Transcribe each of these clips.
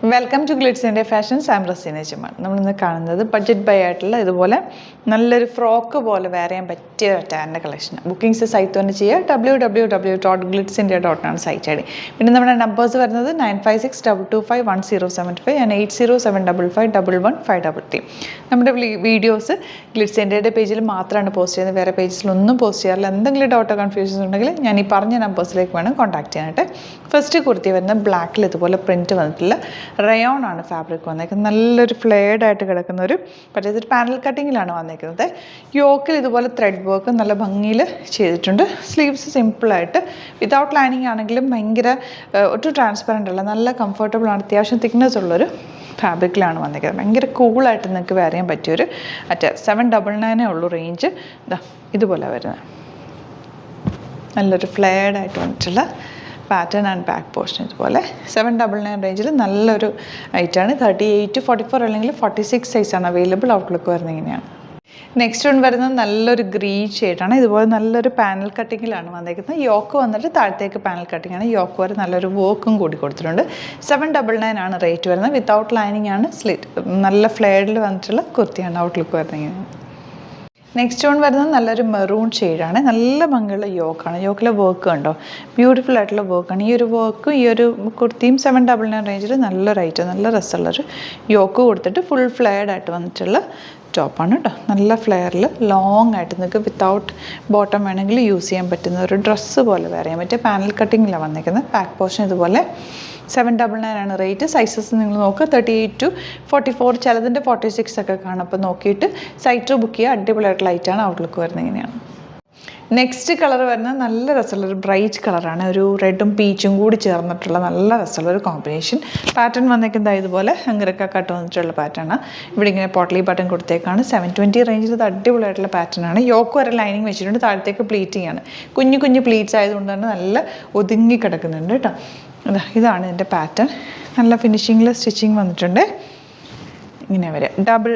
Welcome to Glitz India Fashions. I am Razeena Jamal. നമ്മളിന്ന് കാണുന്നത് budget by ആയിട്ടുള്ള ഇതുപോലെ നല്ലൊരു ഫ്രോക്ക് പോലെ വെയർ ചെയ്യാൻ പറ്റിയ ടാൻ്റെ കളക്ഷൻ. ബുക്കിംഗ്സ് സൈറ്റ് തന്നെ ചെയ്യുക. www.glitzindia.com ആണ് സൈറ്റ് ഐ ഡി. പിന്നെ നമ്മുടെ നമ്പേഴ്സ് വരുന്നത് 9562251075 ആൻഡ് 8075551153. നമ്മുടെ വീഡിയോസ് ഗ്ലിറ്റ്സ് ഇന്ത്യയുടെ പേജിൽ മാത്രമാണ് പോസ്റ്റ് ചെയ്യുന്നത്, വേറെ പേജിലൊന്നും പോസ്റ്റ് ചെയ്യാറില്ല. എന്തെങ്കിലും ഡൗട്ടോ കൺഫ്യൂഷൻസ് ഉണ്ടെങ്കിൽ ഞാൻ ഈ പറഞ്ഞ നമ്പേഴ്സിലേക്ക് വേണം കോൺടാക്ട് ചെയ്യാനായിട്ട്. ഫസ്റ്റ് കുർത്തി വരുന്ന ബ്ലാക്കിൽ ഇതുപോലെ പ്രിൻറ്റ് വന്നിട്ടില്ല റയോൺ ആണ് ഫാബ്രിക് വന്നേക്കുന്നത്. നല്ലൊരു ഫ്ലെയർഡ് ആയിട്ട് കിടക്കുന്ന ഒരു പറ്റേതൊരു പാനൽ കട്ടിങ്ങിലാണ് വന്നേക്കുന്നത്. യോക്കിൽ ഇതുപോലെ ത്രെഡ് വർക്ക് നല്ല ഭംഗിയിൽ ചെയ്തിട്ടുണ്ട്. സ്ലീവ്സ് സിമ്പിളായിട്ട് വിതൗട്ട് ലൈനിങ് ആണെങ്കിലും ഭയങ്കര ഒട്ടും ട്രാൻസ്പെറൻ്റ് അല്ല, നല്ല കംഫർട്ടബിൾ ആണ്. അത്യാവശ്യം തിക്നെസ് ഉള്ളൊരു ഫാബ്രിക്കിലാണ് വന്നിരിക്കുന്നത്. ഭയങ്കര കൂളായിട്ട് നിങ്ങൾക്ക് വെയർ ചെയ്യാൻ പറ്റിയൊരു 799 ഉള്ളൂ റേഞ്ച്. ഇതുപോലെ വരുന്നത് നല്ലൊരു ഫ്ലെയർഡ് ആയിട്ട് വന്നിട്ടുള്ള പാറ്റേൺ ആൻഡ് ബാക്ക് പോർഷൻ. ഇതുപോലെ 799 റേഞ്ചിൽ നല്ലൊരു ഐറ്റാണ്. 38-44 അല്ലെങ്കിൽ 46 സൈസാണ് അവൈലബിൾ. ഔട്ട്ലുക്ക് വരുന്നത് ഇങ്ങനെയാണ്. നെക്സ്റ്റ് വൺ വരുന്നത് നല്ലൊരു ഗ്രീൻ ഷെയ്ഡാണ്. ഇതുപോലെ നല്ലൊരു പാനൽ കട്ടിങ്ങിലാണ് വന്നിരിക്കുന്നത്. യോക്ക് വന്നിട്ട് താഴത്തേക്ക് പാനൽ കട്ടിങ്ങാണ്. യോക്ക് വരെ നല്ലൊരു വർക്കും കൂടി കൊടുത്തിട്ടുണ്ട്. 799 ആണ് റേറ്റ് വരുന്നത്. വിത്തൗട്ട് ലൈനിങ് ആണ്. സ്ലിറ്റ് നല്ല ഫ്ലെയർഡിൽ വന്നിട്ടുള്ള കുർത്തിയാണ്. ഔട്ട്ലുക്ക് വരുന്നത് ഇങ്ങനെയാണ്. നെക്സ്റ്റ് വൺ വരുന്നത് നല്ലൊരു മെറൂൺ ഷെയ്ഡാണ്. നല്ല ഭംഗിയുള്ള യോക്കാണ്. യോക്കിലെ വർക്ക് കണ്ടോ, ബ്യൂട്ടിഫുൾ ആയിട്ടുള്ള വർക്കാണ്. ഈ ഒരു വർക്കും ഈ ഒരു കുർത്തിയും 799 റേഞ്ചിൽ നല്ലൊരു ഐറ്റം, നല്ല രസമുള്ളൊരു യോക്ക് കൊടുത്തിട്ട് ഫുൾ ഫ്ലെയർഡ് ആയിട്ട് വന്നിട്ടുള്ള ടോപ്പാണ് കേട്ടോ. നല്ല ഫ്ലെയറിൽ ലോങ് ആയിട്ട് നിങ്ങൾക്ക് വിത്തൗട്ട് ബോട്ടം വേണമെങ്കിൽ യൂസ് ചെയ്യാൻ പറ്റുന്ന ഒരു ഡ്രസ്സ് പോലെ വെയർ ചെയ്യാൻ പറ്റിയ പാനൽ കട്ടിങ്ങിലാണ് വന്നിരിക്കുന്നത്. ബാക്ക് പോർഷൻ ഇതുപോലെ 799 ആണ് റേറ്റ്. സൈസസ് നിങ്ങൾ നോക്കുക 38-44, ചിലതിൻ്റെ 46 ഒക്കെ കാണും. അപ്പോൾ നോക്കിയിട്ട് സൈറ്റ് ബുക്ക് ചെയ്യുക. അടിപൊളിയായിട്ട് ലൈറ്റാണ്. ഔട്ട്ലുക്ക് വരുന്നത് ഇങ്ങനെയാണ്. നെക്സ്റ്റ് കളർ വരുന്നത് നല്ല രസമുള്ളൊരു ബ്രൈറ്റ് കളറാണ്. ഒരു റെഡും പീച്ചും കൂടി ചേർന്നിട്ടുള്ള നല്ല രസമുള്ളൊരു കോമ്പിനേഷൻ. പാറ്റേൺ വന്നേക്കുന്നത് ഇതുപോലെ അങ്ങരക്ക കട്ട് വന്നിട്ടുള്ള പാറ്റേണാണ്. ഇവിടെ ഇങ്ങനെ പോട്ട്ലി ബട്ടൺ കൊടുത്തേക്കാണ്. 720 റേഞ്ചിൽ ഇത് അടിപൊളിയായിട്ടുള്ള പാറ്റേണാണ്. യോക്ക് വരെ ലൈനിങ് വെച്ചിട്ടുണ്ട്. താഴത്തേക്ക് പ്ലീറ്റിംഗ് ആണ്. കുഞ്ഞു കുഞ്ഞു പ്ലീറ്റ്സ് ആയതുകൊണ്ട് തന്നെ നല്ല ഒതുങ്ങി കിടക്കുന്നുണ്ട് കേട്ടോ. ഇതാണ് ഇതിൻ്റെ പാറ്റേൺ. നല്ല ഫിനിഷിങ്ങിൽ സ്റ്റിച്ചിങ് വന്നിട്ടുണ്ട്. ഇങ്ങനെ വരെ ഡബിൾ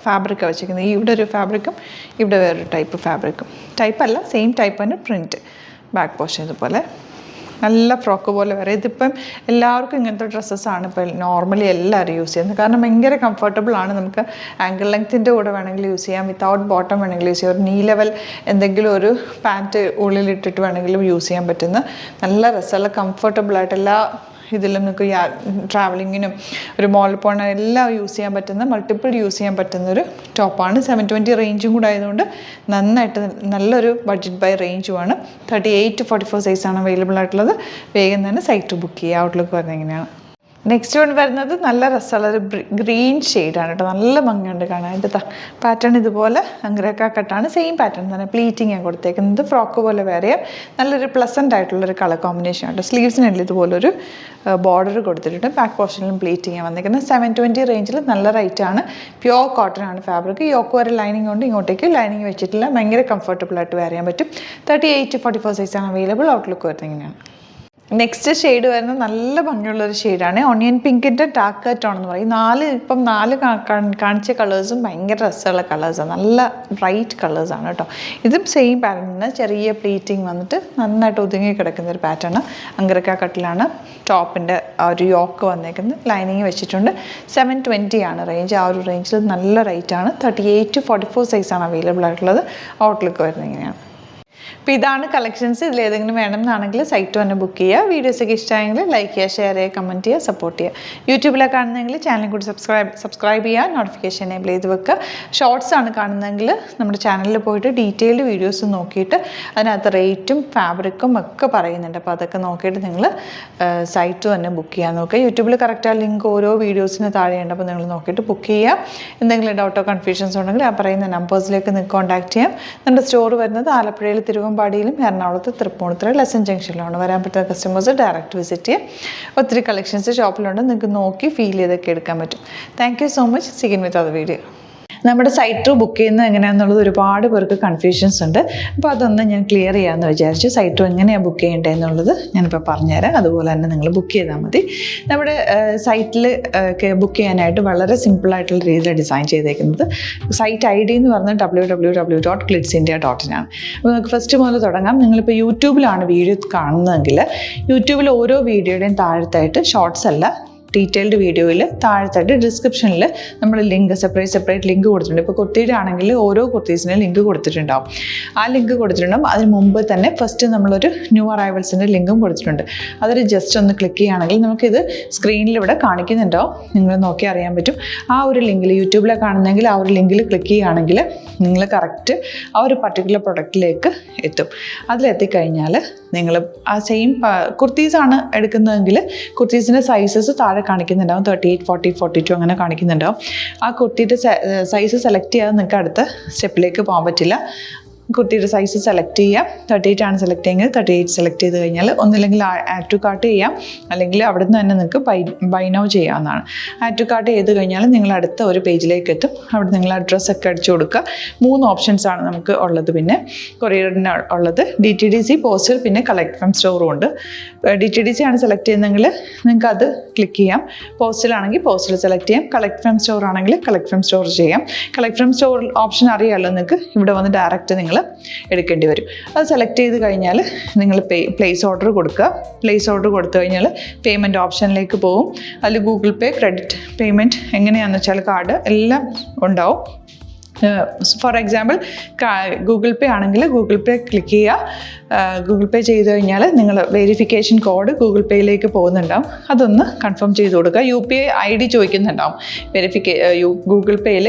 ഫാബ്രിക്കാണ് വെച്ചിരിക്കുന്നത്. ഇവിടെ ഒരു ഫാബ്രിക്കും ഇവിടെ വേറൊരു ടൈപ്പ് ഫാബ്രിക്കും. ടൈപ്പല്ല, സെയിം ടൈപ്പ് തന്നെ പ്രിൻറ്റ്. ബാക്ക് പോർഷൻ ഇതുപോലെ നല്ല ഫ്രോക്ക് പോലെ വരെ. ഇതിപ്പം എല്ലാവർക്കും ഇങ്ങനത്തെ ഡ്രസ്സസ്സാണ് ഇപ്പോൾ നോർമലി എല്ലാവരും യൂസ് ചെയ്യുന്നത്. കാരണം ഭയങ്കര കംഫർട്ടബിൾ ആണ്. നമുക്ക് ആങ്കിൾ ലെങ്ത്തിൻ്റെ കൂടെ വേണമെങ്കിൽ യൂസ് ചെയ്യാം, വിത്തൗട്ട് ബോട്ടം വേണമെങ്കിൽ യൂസ് ചെയ്യാം, ഒരു നീ ലെവൽ എന്തെങ്കിലും ഒരു പാൻറ്റ് ഉള്ളിലിട്ടിട്ട് വേണമെങ്കിലും യൂസ് ചെയ്യാൻ പറ്റുന്ന നല്ല രസമുള്ള കംഫർട്ടബിളായിട്ട് എല്ലാ ഇതിലും നിങ്ങൾക്ക് ട്രാവലിങ്ങിനും ഒരു മോളിൽ പോകണം എല്ലാം യൂസ് ചെയ്യാൻ പറ്റുന്ന, മൾട്ടിപ്പിൾ യൂസ് ചെയ്യാൻ പറ്റുന്നൊരു ടോപ്പാണ്. 720 റേഞ്ചും കൂടെ ആയതുകൊണ്ട് നന്നായിട്ട് നല്ലൊരു ബഡ്ജറ്റ് ബൈ റേഞ്ചുമാണ്. 38-44 സൈസാണ് അവൈലബിൾ ആയിട്ടുള്ളത്. വേഗം തന്നെ സൈറ്റ് ബുക്ക് ചെയ്യുക. ഔട്ട്ലുക്ക് വരുന്നത് എങ്ങനെയാണ്. നെക്സ്റ്റ് വൺ വരുന്നത് നല്ല രസമുള്ളൊരു ഗ്രീൻ ഷെയ്ഡാണ് കേട്ടോ. നല്ല ഭംഗിയുണ്ട് കാണാൻ. ഇതിൻ്റെ പാറ്റേൺ ഇതുപോലെ അങ്ങരക്ക കട്ടാണ്. സെയിം പാറ്റേൺ തന്നെ പ്ലീറ്റിംഗ് ആണ് കൊടുത്തേക്കുന്നത്. ഫ്രോക്ക് പോലെ വേറെ നല്ലൊരു പ്ലസൻ്റ് ആയിട്ടുള്ളൊരു കളർ കോമ്പിനേഷൻ ആണ്. സ്ലീവ്സിനുള്ളിൽ ഇതുപോലൊരു ബോർഡർ കൊടുത്തിട്ടുണ്ട്. ബാക്ക് പോർഷനിലും പ്ലീറ്റിംഗ് ആണ് വന്നിരിക്കുന്നത്. 720 റേഞ്ചിൽ നല്ല റേറ്റാണ്. പ്യോർ കോട്ടൺ ആണ് ഫാബ്രിക്. യോക്ക് വരെ ലൈനിങ് കൊണ്ട് ഇങ്ങോട്ടേക്ക് ലൈനിങ് വെച്ചിട്ടില്ല. ഭയങ്കര കംഫർട്ടബിളായിട്ട് വെയർ ചെയ്യാൻ പറ്റും. 38-44 സൈസാണ് അവൈലബിൾ. ഔട്ട്ലുക്ക് വരുന്നത് ഇങ്ങനെയാണ്. നെക്സ്റ്റ് ഷെയ്ഡ് വരുന്നത് നല്ല ഭംഗിയുള്ളൊരു ഷെയ്ഡാണ്. ഓണിയൻ പിങ്കിൻ്റെ ഡാർക്ക് ടോൺ എന്ന് പറയും. ഇപ്പം നാല് കാണിച്ച കളേഴ്സും ഭയങ്കര രസമുള്ള കളേഴ്സാണ്. നല്ല ബ്രൈറ്റ് കളേഴ്സാണ് കേട്ടോ. ഇതും സെയിം പാറ്റേണിന് ചെറിയ പ്ലീറ്റിംഗ് വന്നിട്ട് നന്നായിട്ട് ഒതുങ്ങി കിടക്കുന്ന ഒരു പാറ്റേൺ. അങ്ങരക്ക കട്ടിലാണ് ടോപ്പിൻ്റെ ആ ഒരു യോക്ക് വന്നേക്കുന്നത്. ലൈനിങ് വെച്ചിട്ടുണ്ട്. 720 ആണ് റേഞ്ച്. ആ ഒരു റേഞ്ചിൽ നല്ല റേറ്റാണ്. 38-44 സൈസാണ് അവൈലബിൾ ആയിട്ടുള്ളത്. ഔട്ട്ലുക്ക് വരുന്നത് ഇങ്ങനെയാണ്. അപ്പോൾ ഇതാണ് കളക്ഷൻസ്. ഇതിലേതെങ്കിലും വേണമെന്നാണെങ്കിൽ സൈറ്റ് തന്നെ ബുക്ക് ചെയ്യുക. വീഡിയോസൊക്കെ ഇഷ്ടമായെങ്കിൽ ലൈക്ക് ചെയ്യുക, ഷെയർ ചെയ്യുക, കമൻറ്റ് ചെയ്യുക, സപ്പോർട്ട് ചെയ്യുക. യൂട്യൂബിലൊക്കെ കാണുന്നതെങ്കിൽ ചാനൽ കൂടി സബ്സ്ക്രൈബ് ചെയ്യുക, നോട്ടിഫിക്കേഷൻ എനേബിൾ ചെയ്ത് വെക്കുക. ഷോർട്സ് ആണ് കാണുന്നതെങ്കിൽ നമ്മുടെ ചാനലിൽ പോയിട്ട് ഡീറ്റെയിൽഡ് വീഡിയോസ് നോക്കിയിട്ട് അതിനകത്ത് റേറ്റും ഫാബ്രിക്കും ഒക്കെ പറയുന്നുണ്ട്. അപ്പോൾ അതൊക്കെ നോക്കിയിട്ട് നിങ്ങൾ സൈറ്റ് തന്നെ ബുക്ക് ചെയ്യാൻ നോക്കുക. യൂട്യൂബിൽ കറക്റ്റ് ലിങ്ക് ഓരോ വീഡിയോസിന് താഴെയുണ്ട്. അപ്പോൾ നിങ്ങൾ നോക്കിയിട്ട് ബുക്ക് ചെയ്യുക. എന്തെങ്കിലും ഡൗട്ടോ കൺഫ്യൂഷൻസ് ഉണ്ടെങ്കിൽ ആ പറയുന്ന നമ്പേഴ്സിലേക്ക് നിങ്ങൾക്ക് കോൺടാക്ട് ചെയ്യാം. നമ്മുടെ സ്റ്റോർ വരുന്നത് ആലപ്പുഴയിൽ തിരുവമ്പാടിയിലും എറണാകുളത്ത് തൃപ്പൂണിത്തുറ ലെസൺ ജംഗ്ഷനിലാണ്. വരാൻ പറ്റുന്ന കസ്റ്റമേഴ്സ് ഡയറക്റ്റ് വിസിറ്റ് ചെയ്യുക. ഒത്തിരി കളക്ഷൻസ് ഷോപ്പിലുണ്ട്. നിങ്ങൾക്ക് നോക്കി ഫീൽ ചെയ്തൊക്കെ എടുക്കാൻ പറ്റും. Thank you so much. Scene with അത് വീഡിയോ. നമ്മുടെ സൈറ്റ് ത്രൂ ബുക്ക് ചെയ്യുന്നത് എങ്ങനെയാണെന്നുള്ളത് ഒരുപാട് പേർക്ക് കൺഫ്യൂഷൻസ് ഉണ്ട്. അപ്പോൾ അതൊന്ന് ഞാൻ ക്ലിയർ ചെയ്യാമെന്ന് വിചാരിച്ചു. സൈറ്റ് ത്രൂ എങ്ങനെയാണ് ബുക്ക് ചെയ്യേണ്ടത് എന്നുള്ളത് ഞാനിപ്പോൾ പറഞ്ഞുതരാം. അതുപോലെ തന്നെ നിങ്ങൾ ബുക്ക് ചെയ്താൽ മതി. നമ്മുടെ സൈറ്റിൽ ബുക്ക് ചെയ്യാനായിട്ട് വളരെ സിമ്പിളായിട്ടുള്ള രീതിയിൽ ഡിസൈൻ ചെയ്തേക്കുന്നത്. സൈറ്റ് ID എന്ന് പറഞ്ഞാൽ www.glitzindia.in ആണ്. അപ്പോൾ നമുക്ക് ഫസ്റ്റ് മുതൽ തുടങ്ങാം. നിങ്ങളിപ്പോൾ യൂട്യൂബിലാണ് വീഡിയോ കാണുന്നതെങ്കിൽ യൂട്യൂബിൽ ഓരോ വീഡിയോയുടെയും താഴത്തായിട്ട് ഷോർട്സ് അല്ല, ഡീറ്റെയിൽഡ് വീഡിയോയിൽ താഴത്തായിട്ട് ഡിസ്ക്രിപ്ഷനിൽ നമ്മൾ ലിങ്ക് സെപ്പറേറ്റ് ലിങ്ക് കൊടുത്തിട്ടുണ്ട്. ഇപ്പോൾ കുർത്തിയുടെ ആണെങ്കിൽ ഓരോ കുർത്തീസിനും ലിങ്ക് കൊടുത്തിട്ടുണ്ടാവും. ആ ലിങ്ക് കൊടുത്തിട്ടുണ്ടാവും. അതിന് മുമ്പ് തന്നെ ഫസ്റ്റ് നമ്മളൊരു ന്യൂ അറൈവൽസിൻ്റെ ലിങ്കും കൊടുത്തിട്ടുണ്ട്. അതിൽ ജസ്റ്റ് ഒന്ന് ക്ലിക്ക് ചെയ്യുകയാണെങ്കിൽ നമുക്കിത് സ്ക്രീനിൽ ഇവിടെ കാണിക്കുന്നുണ്ടാവും. നിങ്ങൾ നോക്കി അറിയാൻ പറ്റും. ആ ഒരു ലിങ്കിൽ യൂട്യൂബിലെ കാണുന്നെങ്കിൽ ആ ഒരു ലിങ്കിൽ ക്ലിക്ക് ചെയ്യുകയാണെങ്കിൽ നിങ്ങൾ കറക്റ്റ് ആ ഒരു പർട്ടിക്കുലർ പ്രൊഡക്റ്റിലേക്ക് എത്തും. അതിലെത്തിക്കഴിഞ്ഞാൽ നിങ്ങൾ ആ സെയിം കുർത്തീസാണ് എടുക്കുന്നതെങ്കിൽ കുർത്തീസിൻ്റെ സൈസസ് താഴെ കാണിക്കുന്നുണ്ടാവും. 38, 40, 42 അങ്ങനെ കാണിക്കുന്നുണ്ടാവും. ആ കുർത്തിയുടെ സൈസ് സെലക്ട് ചെയ്യാതെ നിങ്ങൾക്ക് അടുത്ത സ്റ്റെപ്പിലേക്ക് പോകാൻ പറ്റില്ല. കുർത്തിയുടെ സൈസ് സെലക്ട് ചെയ്യാം. 38 ആണ് സെലക്ട് ചെയ്യുന്നത്. 38 സെലക്ട് ചെയ്ത് കഴിഞ്ഞാൽ ഒന്നില്ലെങ്കിൽ ആഡ് ടു കാർട്ട് ചെയ്യാം, അല്ലെങ്കിൽ അവിടെ നിന്ന് തന്നെ നിങ്ങൾക്ക് ബൈ നൗ ചെയ്യാവുന്നതാണ്. ആഡ് ടു കാർട്ട് ചെയ്ത് കഴിഞ്ഞാൽ നിങ്ങൾ അടുത്ത ഒരു പേജിലേക്ക് എത്തും. അവിടെ നിങ്ങൾ അഡ്രസ്സൊക്കെ അടിച്ചു കൊടുക്കുക. 3 ഓപ്ഷൻസ് ആണ് നമുക്ക് ഉള്ളത്. പിന്നെ കൊറിയറിന് ഉള്ളത് DTDC, പോസ്റ്റൽ, പിന്നെ കളക്ട് ഫ്രം സ്റ്റോറും ഉണ്ട്. DTDC ആണ് സെലക്ട് ചെയ്യുന്നതെങ്കിൽ നിങ്ങൾക്ക് അത് ക്ലിക്ക് ചെയ്യാം. പോസ്റ്റലാണെങ്കിൽ പോസ്റ്റൽ സെലക്ട് ചെയ്യാം. കളക്ട് ഫ്രം സ്റ്റോർ ആണെങ്കിൽ കളക്ട് ഫ്രം സ്റ്റോർ ചെയ്യാം. കളക്ട് ഫ്രം സ്റ്റോർ ഓപ്ഷൻ അറിയാമല്ലോ നിങ്ങൾക്ക്. ഇവിടെ വന്ന് ഡയറക്റ്റ് നിങ്ങൾ എടുക്കേണ്ടി വരും. അത് സെലക്ട് ചെയ്ത് കഴിഞ്ഞാൽ നിങ്ങൾ പ്ലേസ് ഓർഡർ കൊടുക്കുക. പ്ലേസ് ഓർഡർ കൊടുത്തു കഴിഞ്ഞാൽ പേയ്മെൻറ്റ് ഓപ്ഷനിലേക്ക് പോകും. അതിൽ ഗൂഗിൾ പേ, ക്രെഡിറ്റ് പേയ്മെൻറ്റ് എങ്ങനെയാണെന്ന് വെച്ചാൽ കാർഡ് എല്ലാം ഉണ്ടാവും. ഫോർ എക്സാമ്പിൾ ഗൂഗിൾ പേ ആണെങ്കിൽ ഗൂഗിൾ പേ ക്ലിക്ക് ചെയ്യുക. ഗൂഗിൾ പേ ചെയ്ത് കഴിഞ്ഞാൽ നിങ്ങൾ വെരിഫിക്കേഷൻ കോഡ് ഗൂഗിൾ പേയിലേക്ക് പോകുന്നുണ്ടാവും. അതൊന്ന് കൺഫേം ചെയ്ത് കൊടുക്കുക. UPI ID ചോദിക്കുന്നുണ്ടാവും. ഗൂഗിൾ പേയിൽ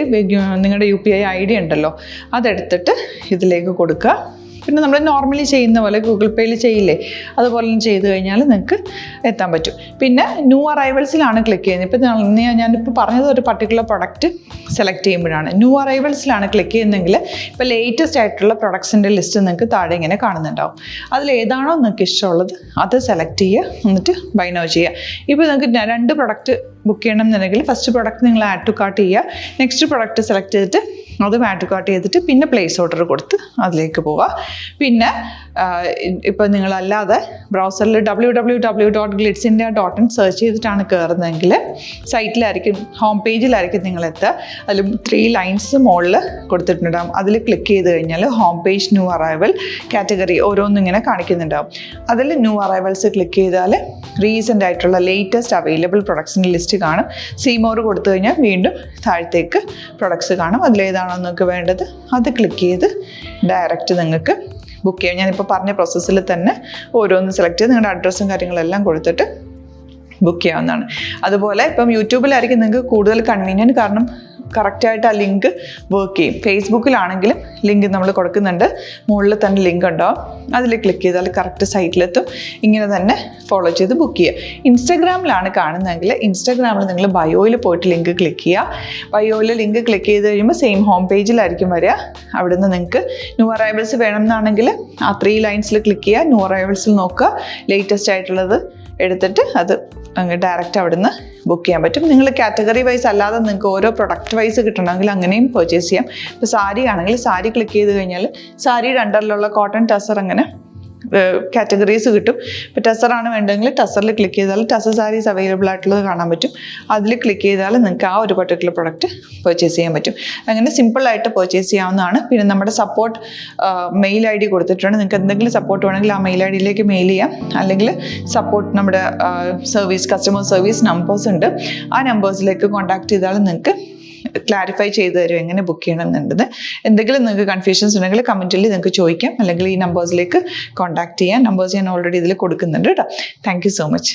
നിങ്ങളുടെ UPI ID ഉണ്ടല്ലോ, അതെടുത്തിട്ട് ഇതിലേക്ക് കൊടുക്കുക. പിന്നെ നമ്മൾ നോർമലി ചെയ്യുന്ന പോലെ ഗൂഗിൾ പേയിൽ ചെയ്യില്ലേ, അതുപോലെ ചെയ്ത് കഴിഞ്ഞാൽ നിങ്ങൾക്ക് എത്താൻ പറ്റും. പിന്നെ ന്യൂ അറൈവൽസിലാണ് ക്ലിക്ക് ചെയ്യുന്നത്. ഇപ്പോൾ ഞാനിപ്പോൾ പറഞ്ഞത് ഒരു പർട്ടിക്കുലർ പ്രൊഡക്റ്റ് സെലക്ട് ചെയ്യുമ്പോഴാണ്. ന്യൂ അറൈവൽസിലാണ് ക്ലിക്ക് ചെയ്യുന്നതെങ്കിൽ ഇപ്പോൾ ലേറ്റസ്റ്റ് ആയിട്ടുള്ള പ്രൊഡക്ട്സിൻ്റെ ലിസ്റ്റ് നിങ്ങൾക്ക് താഴെ ഇങ്ങനെ കാണുന്നുണ്ടാവും. അതിൽ ഏതാണോ നിങ്ങൾക്ക് ഇഷ്ടമുള്ളത് അത് സെലക്ട് ചെയ്യുക, എന്നിട്ട് ബൈ നൗ ചെയ്യുക. ഇപ്പോൾ നിങ്ങൾക്ക് 2 പ്രൊഡക്റ്റ് ബുക്ക് ചെയ്യണം എന്നുണ്ടെങ്കിൽ ഫസ്റ്റ് പ്രൊഡക്റ്റ് നിങ്ങൾ ആഡ് ടു കാർട്ട് ചെയ്യുക. നെക്സ്റ്റ് പ്രൊഡക്റ്റ് സെലക്ട് ചെയ്തിട്ട് അതും ആഡ് ടു കാർട്ട് ചെയ്തിട്ട് പിന്നെ പ്ലേസ് ഓർഡർ കൊടുത്ത് അതിലേക്ക് പോവുക. പിന്നെ ഇപ്പോൾ നിങ്ങളല്ലാതെ ബ്രൗസറിൽ www.glitzindia.in സെർച്ച് ചെയ്തിട്ടാണ് കയറുന്നതെങ്കിൽ സൈറ്റിലായിരിക്കും, ഹോം പേജിലായിരിക്കും നിങ്ങളെത്തുക. അതിൽ 3 ലൈൻസ് മുകളിൽ കൊടുത്തിട്ടുണ്ടാകും. അതിൽ ക്ലിക്ക് ചെയ്ത് കഴിഞ്ഞാൽ home page, new arrival, category ഓരോന്നും ഇങ്ങനെ കാണിക്കുന്നുണ്ടാവും. അതിൽ ന്യൂ അറൈവൽസ് ക്ലിക്ക് ചെയ്താൽ റീസെൻ്റ് ആയിട്ടുള്ള ലേറ്റസ്റ്റ് അവൈലബിൾ പ്രൊഡക്ട്സിൻ്റെ ലിസ്റ്റ് കാണും. സീമോർ കൊടുത്തു കഴിഞ്ഞാൽ വീണ്ടും താഴത്തേക്ക് പ്രൊഡക്ട്സ് കാണും. അതിലേതാണോ നിങ്ങൾക്ക് വേണ്ടത് അത് ക്ലിക്ക് ചെയ്ത് ഡയറക്റ്റ് നിങ്ങൾക്ക് ബുക്ക് ചെയ്യാം. ഞാനിപ്പോൾ പറഞ്ഞ പ്രോസസ്സിൽ തന്നെ ഓരോന്ന് സെലക്ട് ചെയ്ത് നിങ്ങളുടെ അഡ്രസ്സും കാര്യങ്ങളെല്ലാം കൊടുത്തിട്ട് ബുക്ക് ചെയ്യാവുന്നതാണ്. അതുപോലെ ഇപ്പം യൂട്യൂബിലായിരിക്കും നിങ്ങൾക്ക് കൂടുതൽ കൺവീനിയൻറ്റ്, കാരണം കറക്റ്റായിട്ട് ആ ലിങ്ക് വർക്ക് ചെയ്യും. ഫേസ്ബുക്കിലാണെങ്കിലും ലിങ്ക് നമ്മൾ കൊടുക്കുന്നുണ്ട്, മുകളിൽ തന്നെ ലിങ്ക് ഉണ്ടാവും. അതിൽ ക്ലിക്ക് ചെയ്താൽ കറക്റ്റ് സൈറ്റിലെത്തും. ഇങ്ങനെ തന്നെ ഫോളോ ചെയ്ത് ബുക്ക് ചെയ്യുക. ഇൻസ്റ്റാഗ്രാമിലാണ് കാണുന്നതെങ്കിൽ ഇൻസ്റ്റാഗ്രാമിൽ നിങ്ങൾ ബയോയിൽ പോയിട്ട് ലിങ്ക് ക്ലിക്ക് ചെയ്യുക. ബയോയിൽ ലിങ്ക് ക്ലിക്ക് ചെയ്ത് കഴിയുമ്പോൾ സെയിം ഹോം പേജിലായിരിക്കും വരിക. അവിടുന്ന് നിങ്ങൾക്ക് ന്യൂ അറൈവൽസ് വേണമെന്നാണെങ്കിൽ ആ 3 ലൈൻസിൽ ക്ലിക്ക് ചെയ്യുക. ന്യൂ അറൈവൽസിൽ നോക്കുക, ലേറ്റസ്റ്റ് ആയിട്ടുള്ളത് എടുത്തിട്ട് അത് അങ്ങ് ഡയറക്റ്റ് അവിടുന്ന് ബുക്ക് ചെയ്യാൻ പറ്റും. നിങ്ങൾ കാറ്റഗറി വൈസ് അല്ലാതെ നിങ്ങൾക്ക് ഓരോ പ്രൊഡക്റ്റ് വൈസ് കിട്ടണമെങ്കിൽ അങ്ങനെയും പർച്ചേസ് ചെയ്യാം. ഇപ്പോൾ സാരി ആണെങ്കിൽ സാരി ക്ലിക്ക് ചെയ്ത് കഴിഞ്ഞാൽ സാരിയുടെ അണ്ടറിലുള്ള കോട്ടൺ, ടസർ അങ്ങനെ കാറ്റഗറീസ് കിട്ടും. ഇപ്പോൾ ടസറാണ് വേണ്ടതെങ്കിൽ ടസറിൽ ക്ലിക്ക് ചെയ്താൽ ടസർ സാരീസ് അവൈലബിൾ ആയിട്ടുള്ളത് കാണാൻ പറ്റും. അതിൽ ക്ലിക്ക് ചെയ്താൽ നിങ്ങൾക്ക് ആ ഒരു പർട്ടിക്കുലർ പ്രൊഡക്റ്റ് പർച്ചേസ് ചെയ്യാൻ പറ്റും. അങ്ങനെ സിമ്പിളായിട്ട് പർച്ചേസ് ചെയ്യാവുന്നതാണ്. പിന്നെ നമ്മുടെ സപ്പോർട്ട് മെയിൽ ID കൊടുത്തിട്ടുണ്ട്. നിങ്ങൾക്ക് എന്തെങ്കിലും സപ്പോർട്ട് വേണമെങ്കിൽ ആ മെയിൽ IDയിലേക്ക് മെയിൽ ചെയ്യാം. അല്ലെങ്കിൽ സപ്പോർട്ട് നമ്മുടെ കസ്റ്റമർ സർവീസ് നമ്പേഴ്സ് ഉണ്ട്. ആ നമ്പേഴ്സിലേക്ക് കോൺടാക്ട് ചെയ്താൽ നിങ്ങൾക്ക് ക്ലാരിഫൈ ചെയ്ത് തരും എങ്ങനെ ബുക്ക് ചെയ്യണം എന്നുള്ളത്. എന്തെങ്കിലും നിങ്ങൾക്ക് കൺഫ്യൂഷൻസ് ഉണ്ടെങ്കിൽ കമൻറ്റിൽ നിങ്ങൾക്ക് ചോദിക്കാം, അല്ലെങ്കിൽ ഈ നമ്പേഴ്സിലേക്ക് കോൺടാക്ട് ചെയ്യാം. നമ്പേഴ്സ് ഞാൻ ഓൾറെഡി ഇതിൽ കൊടുക്കുന്നുണ്ട് കേട്ടോ. Thank you so much.